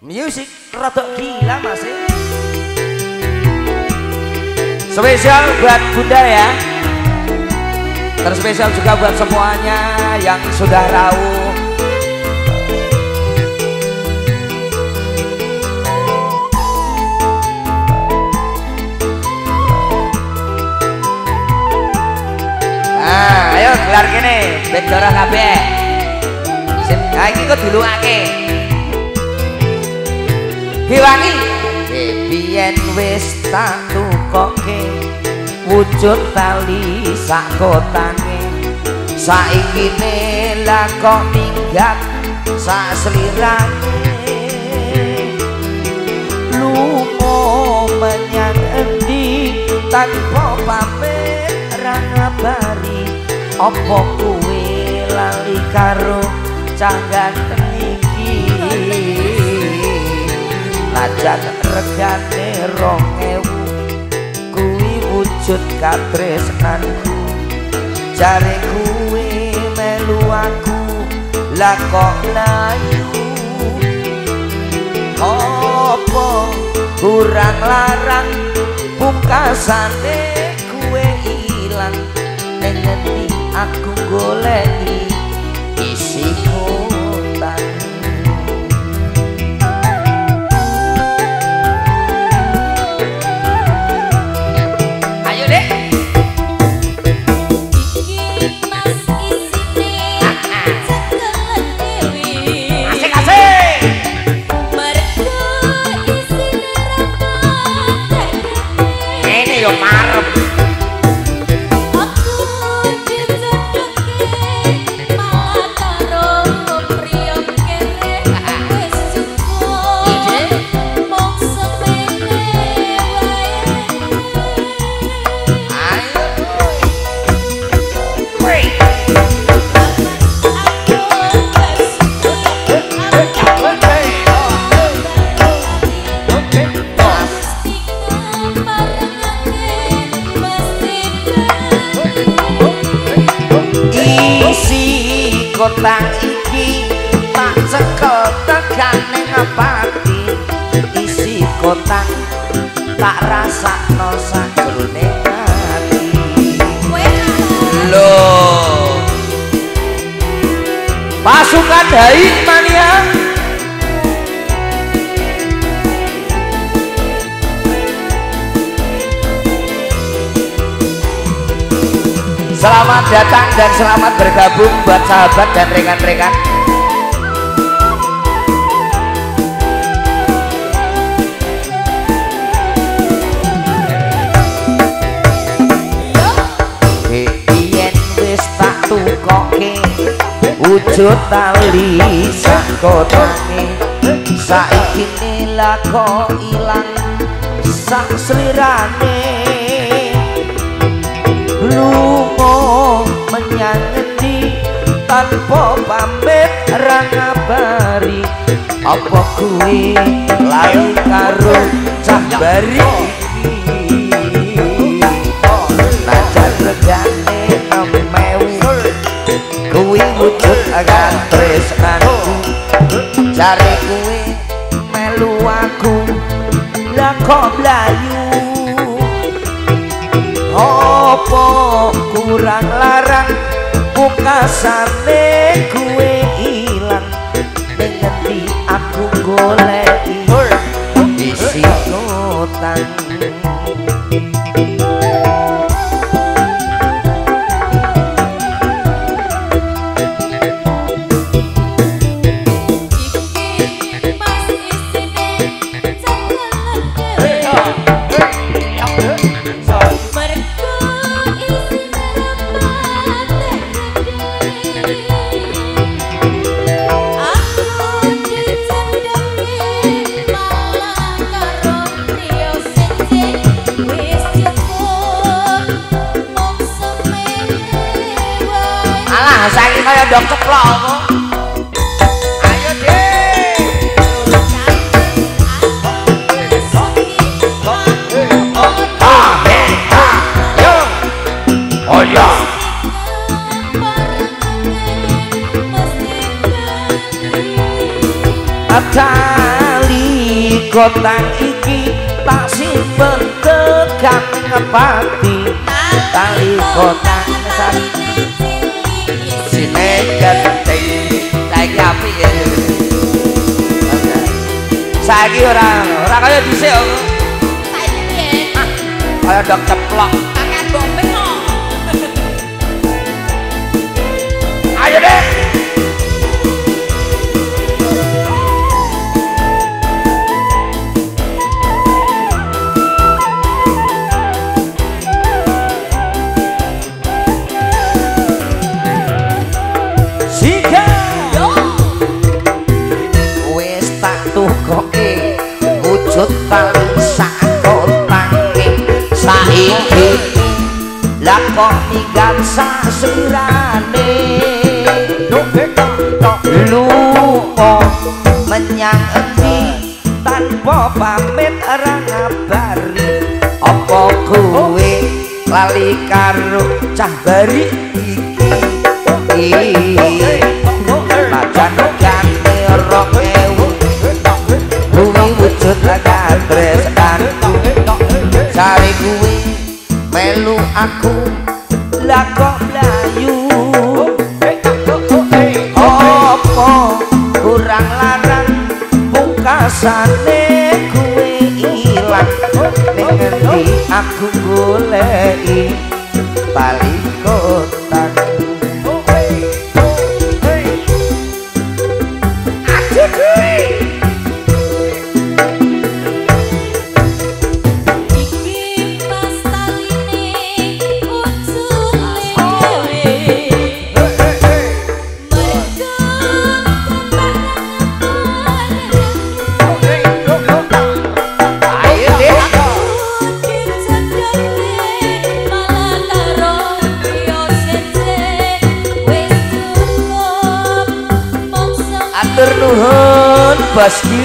Music rada gila Mas. Spesial buat Bunda ya. Terspesial juga buat semuanya yang sudah rawuh. Nah, ayo gelar kene, ben jorah kabeh. Sip, ha iki kok dilungake. Diwangi. Biyen wis tak tukoke wujud tali sak kotane. Saiki ne lah kok minggat sak slirane. Lunga menyang endi tanpa pamit ra ngabari. Apa kuwe lali karo cah ganteng iki? Najan regane 2000 kuwi wujud katresnanku. Jare kuwe melu aku lah kok layu. Apa kurang larang pungkasane kuwe ilang. Ning endi aku goleki isi kotak. Kotak iki tak cekel tekan ning pati. Isi kotak tak rasakno sajrone ati. Lho, pasukan Hai Mania. Selamat datang dan selamat bergabung buat sahabat dan rekan-rekan. Biyen wis tak tukoke wujud tali sak kotane. Saiki lah kok ilang sak slirane. Lunga menyang endi tanpa pamit ra ngabari. Apa kuwi lali karo cah bari? Najan regane 6000 kuwi wujud katresnanku. Jare kuwi melu aku lah kok mlayu. Apa kurang larang pungkasane kuwe ilang. Ning endi aku goleki isi kotak. Saiki kaya ndok ceplok kok. Ayo Dik. Yo. Oh ya. Tali kotak iki tak simpen tekan ngepati tali kotak sine genting saiki apik ya saiki ora kaya dhisik kok saiki piye kaya dok ceplok makan bombe kok ayo deh wujud paling sakotange saiki lakoni gansa sirane lupa menyang endi tanpa pamit ora ngabari apa kowe lali karo cah bari iki macan gane rok wujud katresnanku cari kuwi melu aku lah kok mlayu apa kurang larang pungkasane kuwi ilang ning ngendi aku goleki tali kotak atur nuhun bosku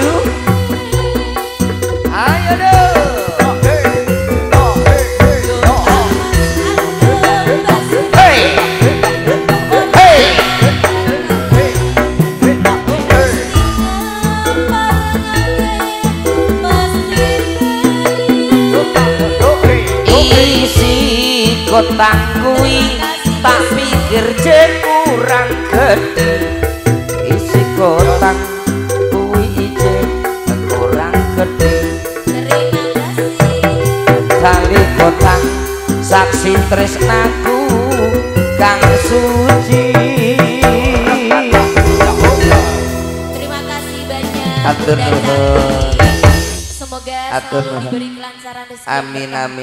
ayo dong hey hey isi kotak kuwi tak pikir jek kurang gede kotak kuwi ije kurang gede terima kasih tali kotak saksi tresnaku kang suci terima kasih banyak atur nuhun semoga atur selalu diberi kelancaran rezeki amin amin